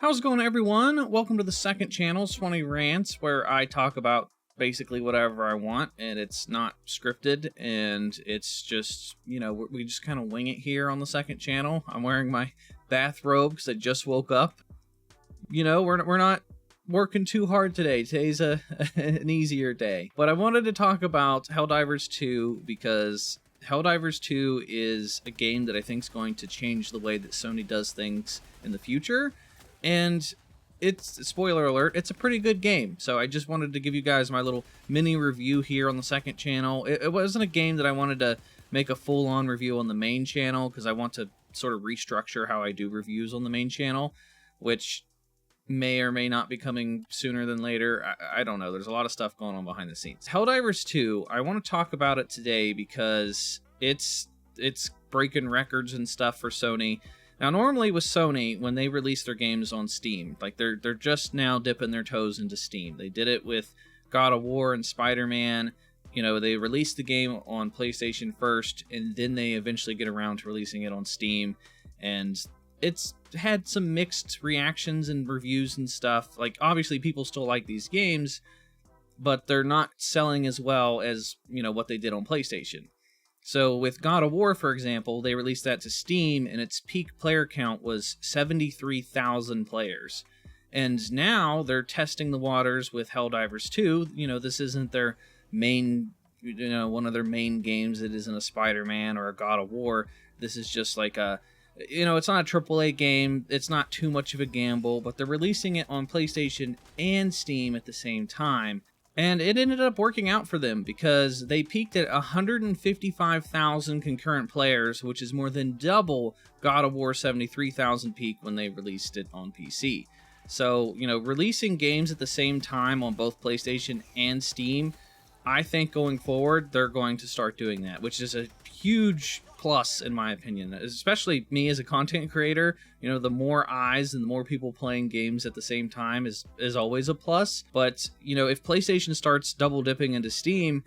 How's it going, everyone? Welcome to the second channel, Swanee Rants, where I talk about basically whatever I want, and it's not scripted, and it's just, we just kind of wing it here on the second channel. I'm wearing my bathrobe because I just woke up. We're not working too hard today. Today's an easier day. But I wanted to talk about Helldivers 2 because Helldivers 2 is a game that I think is going to change the way that Sony does things in the future. And it's, spoiler alert, it's a pretty good game. So I just wanted to give you guys my little mini review here on the second channel. It wasn't a game that I wanted to make a full-on review on the main channel because I want to sort of restructure how I do reviews on the main channel, which may or may not be coming sooner than later. I don't know. There's a lot of stuff going on behind the scenes. Helldivers 2, I want to talk about it today because it's breaking records and stuff for Sony. Now, normally with Sony, when they release their games on Steam, like they're just now dipping their toes into Steam. They did it with God of War and Spider-Man. They released the game on PlayStation first, and then they eventually get around to releasing it on Steam. And it's had some mixed reactions and reviews and stuff. Like, obviously, people still like these games, but they're not selling as well as, what they did on PlayStation. So with God of War, for example, they released that to Steam, and its peak player count was 73,000 players. And now they're testing the waters with Helldivers 2. This isn't their main, one of their main games. It isn't a Spider-Man or a God of War. This is just like a, it's not a AAA game. It's not too much of a gamble, but they're releasing it on PlayStation and Steam at the same time. And it ended up working out for them because they peaked at 155,000 concurrent players, which is more than double God of War 73,000 peak when they released it on PC. So, releasing games at the same time on both PlayStation and Steam, I think going forward, they're going to start doing that, which is a huge plus in my opinion, especially me as a content creator. The more eyes and the more people playing games at the same time is always a plus. But if PlayStation starts double dipping into Steam,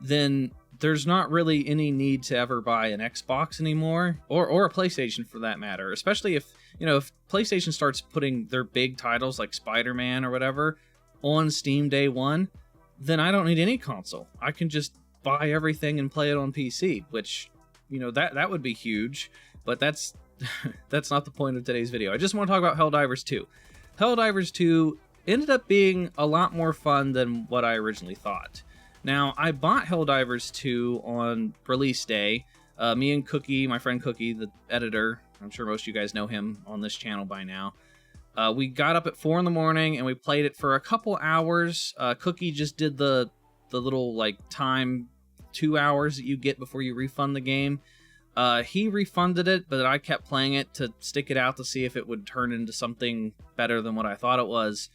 then there's not really any need to ever buy an Xbox anymore, or a PlayStation for that matter, especially if PlayStation starts putting their big titles like Spider-Man or whatever on Steam day one, then I don't need any console. I can just buy everything and play it on PC, which that would be huge, but that's not the point of today's video. I just want to talk about Helldivers 2. Helldivers 2 ended up being a lot more fun than what I originally thought. Now, I bought Helldivers 2 on release day. Me and Cookie, my friend Cookie, the editor, I'm sure most of you guys know him on this channel by now. We got up at 4 in the morning and we played it for a couple hours. Cookie just did the little time 2 hours that you get before you refund the game. He refunded it, but I kept playing it to stick it out to see if it would turn into something better than what I thought it was.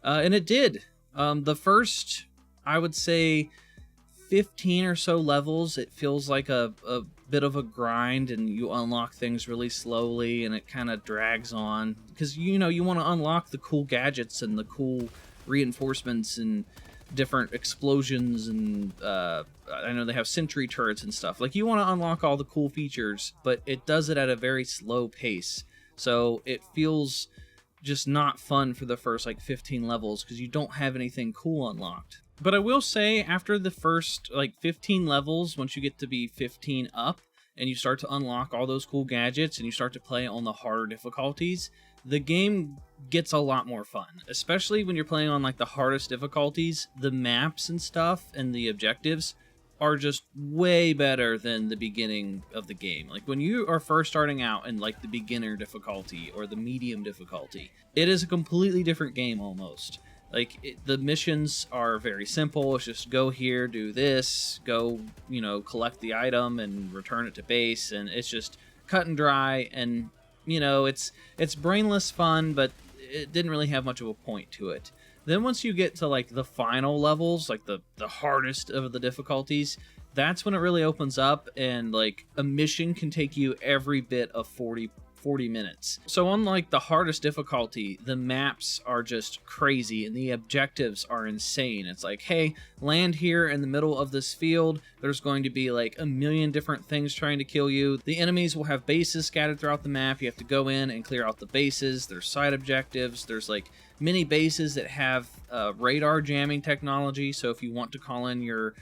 And it did. The first, I would say, 15 or so levels, it feels like a bit of a grind, and you unlock things really slowly, and it kind of drags on. Because, you want to unlock the cool gadgets and the cool reinforcements and different explosions, and I know they have sentry turrets and stuff. You want to unlock all the cool features, but it does it at a very slow pace. So it feels just not fun for the first 15 levels because you don't have anything cool unlocked. But I will say, after the first 15 levels, once you get to be 15 up and you start to unlock all those cool gadgets and you start to play on the harder difficulties, the game gets a lot more fun, especially when you're playing on the hardest difficulties. The maps and stuff and the objectives are just way better than the beginning of the game. When you are first starting out in the beginner difficulty or the medium difficulty, it is a completely different game almost. The missions are very simple. It's just go here, do this, go, collect the item and return it to base, and it's just cut and dry. And it's brainless fun, but it didn't really have much of a point to it. Then once you get to the final levels, the hardest of the difficulties, that's when it really opens up, and a mission can take you every bit of 40 40 minutes. So unlike the hardest difficulty, the maps are just crazy and the objectives are insane. It's like, hey, land here in the middle of this field. There's going to be like a million different things trying to kill you. The enemies will have bases scattered throughout the map. You have to go in and clear out the bases. There's side objectives. There's like mini bases that have radar jamming technology. So if you want to call in your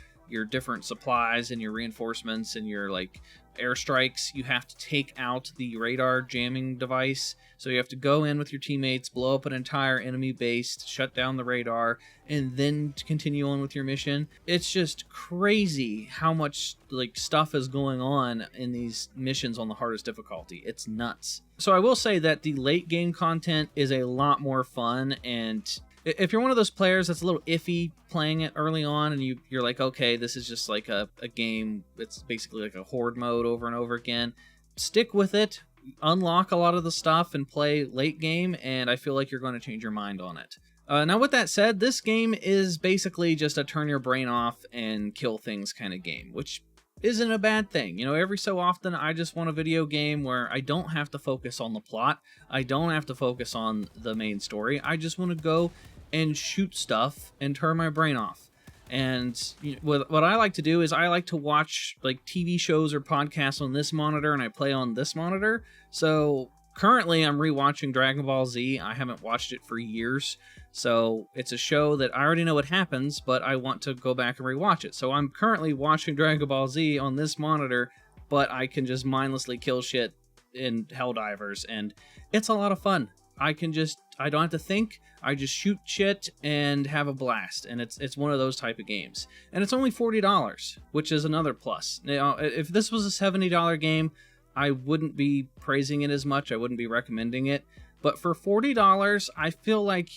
different supplies and your reinforcements and your like airstrikes, you have to take out the radar jamming device. So you have to go in with your teammates, blow up an entire enemy base, shut down the radar, and then continue on with your mission. It's just crazy how much like stuff is going on in these missions on the hardest difficulty. It's nuts. So I will say that the late game content is a lot more fun, and if you're one of those players that's a little iffy playing it early on and you're like, okay, this is just like a game, it's basically like a horde mode over and over again, stick with it, unlock a lot of the stuff and play late game, and I feel like you're going to change your mind on it. Now with that said, this game is basically just a turn your brain off and kill things kind of game, which isn't a bad thing. You know, every so often I just want a video game where I don't have to focus on the plot, I don't have to focus on the main story, I just want to go and shoot stuff and turn my brain off. And what I like to do is I like to watch like TV shows or podcasts on this monitor, and I play on this monitor. So currently I'm rewatching Dragon Ball Z. I haven't watched it for years, so it's a show that I already know what happens, but I want to go back and rewatch it. So I'm currently watching Dragon Ball Z on this monitor, but I can just mindlessly kill shit in Helldivers, and it's a lot of fun. I don't have to think, I just shoot shit and have a blast, and it's one of those type of games. And it's only $40, which is another plus. Now, if this was a $70 game, I wouldn't be praising it as much, I wouldn't be recommending it, but for $40, I feel like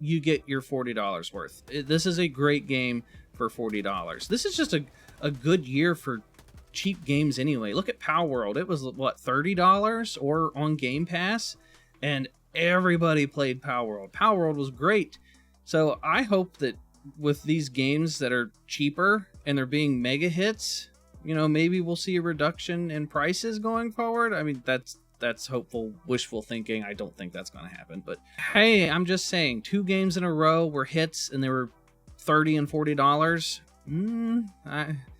you get your $40 worth. This is a great game for $40. This is just a good year for cheap games anyway. Look at Power World. It was, what, $30 or on Game Pass? And everybody played Power World. Power World was great. So I hope that with these games that are cheaper and they're being mega hits, you know, maybe we'll see a reduction in prices going forward. I mean, that's hopeful, wishful thinking. I don't think that's going to happen. But hey, I'm just saying, 2 games in a row were hits and they were $30 and $40.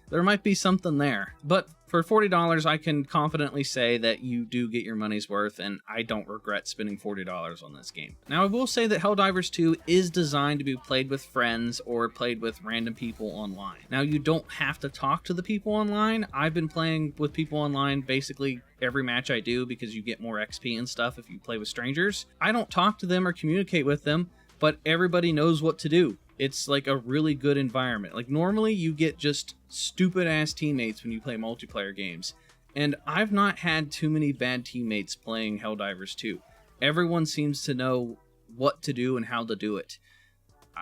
There might be something there. But for $40, I can confidently say that you do get your money's worth, and I don't regret spending $40 on this game. Now, I will say that Helldivers 2 is designed to be played with friends or played with random people online. Now, you don't have to talk to the people online. I've been playing with people online basically every match I do because you get more XP and stuff if you play with strangers. I don't talk to them or communicate with them, but everybody knows what to do. It's like a really good environment. Like normally you get just stupid ass teammates when you play multiplayer games. And I've not had too many bad teammates playing Helldivers 2. Everyone seems to know what to do and how to do it.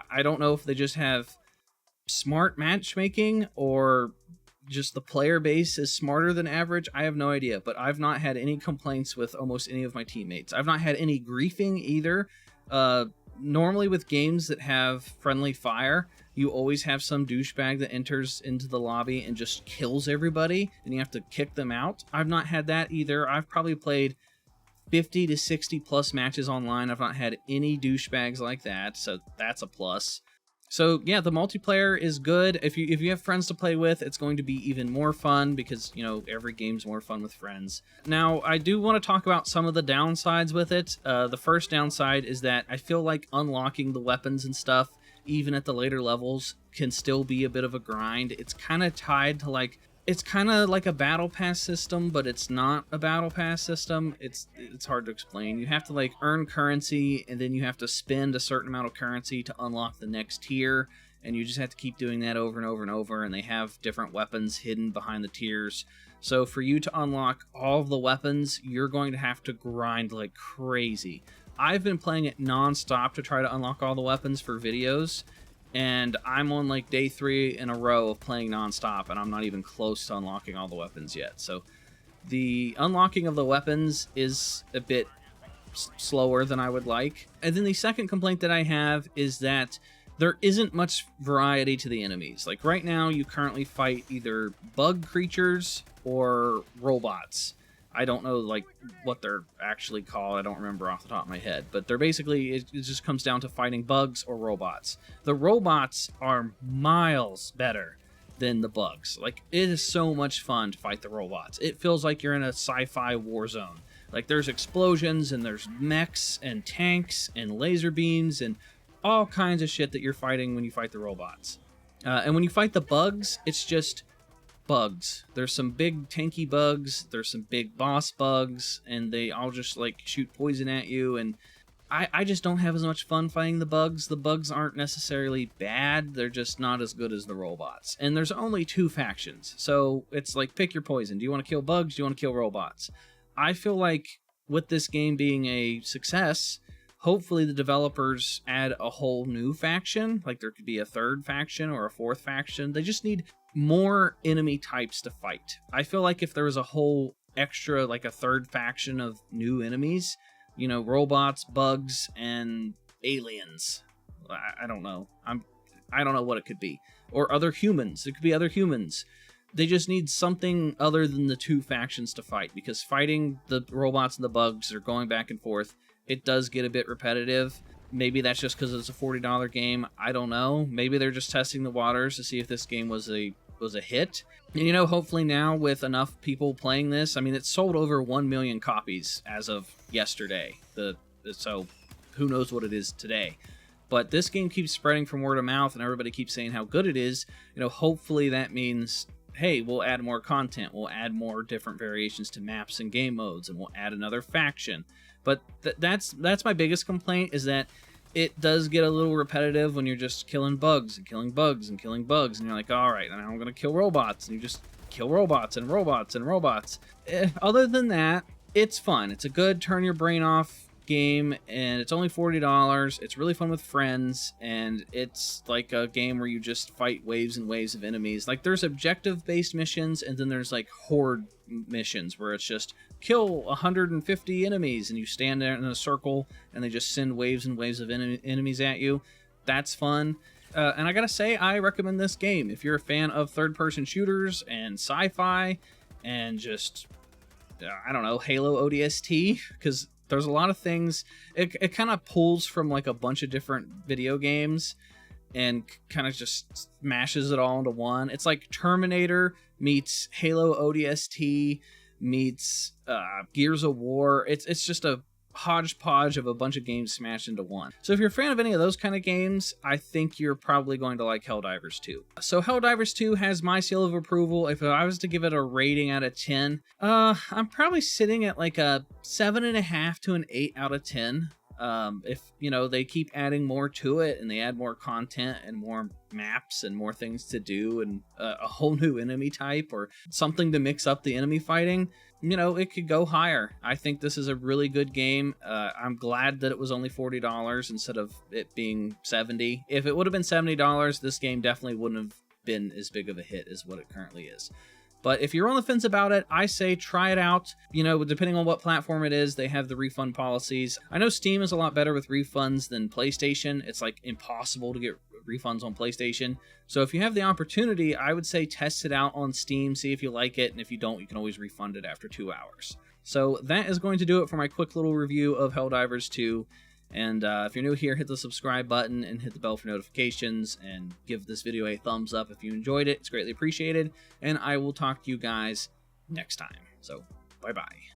I don't know if they just have smart matchmaking or just the player base is smarter than average. I have no idea, but I've not had any complaints with almost any of my teammates. I've not had any griefing either. Normally with games that have friendly fire, you always have some douchebag that enters into the lobby and just kills everybody, and you have to kick them out. I've not had that either. I've probably played 50 to 60 plus matches online. I've not had any douchebags like that, so that's a plus. So yeah, the multiplayer is good. If you have friends to play with, it's going to be even more fun because, you know, every game's more fun with friends. Now, I do want to talk about some of the downsides with it. The first downside is that I feel like unlocking the weapons and stuff, even at the later levels, can still be a bit of a grind. It's kind of tied to like, it's kind of like a battle pass system, but it's not a battle pass system. It's hard to explain. You have to like earn currency, and then you have to spend a certain amount of currency to unlock the next tier, and you just have to keep doing that over and over and over, and they have different weapons hidden behind the tiers. So for you to unlock all of the weapons, you're going to have to grind like crazy. I've been playing it non-stop to try to unlock all the weapons for videos, and I'm on like day 3 in a row of playing non-stop, and I'm not even close to unlocking all the weapons yet. So the unlocking of the weapons is a bit slower than I would like. And then the second complaint that I have is that there isn't much variety to the enemies. Like right now, you currently fight either bug creatures or robots. I don't know like what they're actually called. I don't remember off the top of my head, but they're basically, it just comes down to fighting bugs or robots. The robots are miles better than the bugs. Like, it is so much fun to fight the robots. It feels like you're in a sci-fi war zone. Like, there's explosions and there's mechs and tanks and laser beams and all kinds of shit that you're fighting when you fight the robots. And when you fight the bugs, it's just bugs. There's some big tanky bugs, there's some big boss bugs, and they all just like shoot poison at you, and I just don't have as much fun fighting the bugs. The bugs aren't necessarily bad, they're just not as good as the robots. And there's only 2 factions, so it's like, pick your poison. Do you want to kill bugs? Do you want to kill robots? I feel like with this game being a success, hopefully the developers add a whole new faction. Like, there could be a 3rd faction or a 4th faction. They just need more enemy types to fight. I feel like if there was a whole extra, like a 3rd faction of new enemies, you know, robots, bugs, and aliens. I don't know. I don't know what it could be. Or other humans. It could be other humans. They just need something other than the 2 factions to fight, because fighting the robots and the bugs are going back and forth. It does get a bit repetitive. Maybe that's just because it's a $40 game. I don't know. Maybe they're just testing the waters to see if this game was a hit. And, you know, hopefully now with enough people playing this, I mean, it's sold over 1 million copies as of yesterday. So who knows what it is today. But this game keeps spreading from word of mouth, and everybody keeps saying how good it is. You know, hopefully that means, hey, we'll add more content. We'll add more different variations to maps and game modes, and we'll add another faction. But that's my biggest complaint, is that it does get a little repetitive when you're just killing bugs and killing bugs and killing bugs, and you're like, all right, now I'm going to kill robots, and you just kill robots and robots and robots. Other than that, it's fun. It's a good turn your brain off game, and it's only $40. It's really fun with friends, and it's like a game where you just fight waves and waves of enemies. Like, there's objective-based missions, and then there's like horde missions where it's just kill 150 enemies, and you stand there in a circle, and they just send waves and waves of enemies at you. That's fun. And I gotta say, I recommend this game. If you're a fan of third-person shooters and sci-fi, and just, I don't know, Halo ODST, because there's a lot of things. It kind of pulls from like a bunch of different video games and kind of just smashes it all into one. It's like Terminator meets Halo ODST meets Gears of War. It's just a hodgepodge of a bunch of games smashed into one. So if you're a fan of any of those kind of games, I think you're probably going to like Helldivers 2. So Helldivers 2 has my seal of approval. If I was to give it a rating out of 10, I'm probably sitting at like a 7.5 to an 8 out of 10. If, you know, they keep adding more to it and they add more content and more maps and more things to do and a whole new enemy type or something to mix up the enemy fighting, you know, it could go higher. I think this is a really good game. I'm glad that it was only $40 instead of it being $70. If it would have been $70, this game definitely wouldn't have been as big of a hit as what it currently is. But if you're on the fence about it, I say try it out. You know, depending on what platform it is, they have the refund policies. I know Steam is a lot better with refunds than PlayStation. It's like impossible to get refunds on PlayStation. So if you have the opportunity, I would say test it out on Steam, see if you like it, and if you don't, you can always refund it after 2 hours. So that is going to do it for my quick little review of Helldivers 2. And if you're new here, hit the subscribe button and hit the bell for notifications, and give this video a thumbs up if you enjoyed it. It's greatly appreciated, and I will talk to you guys next time. So, bye-bye.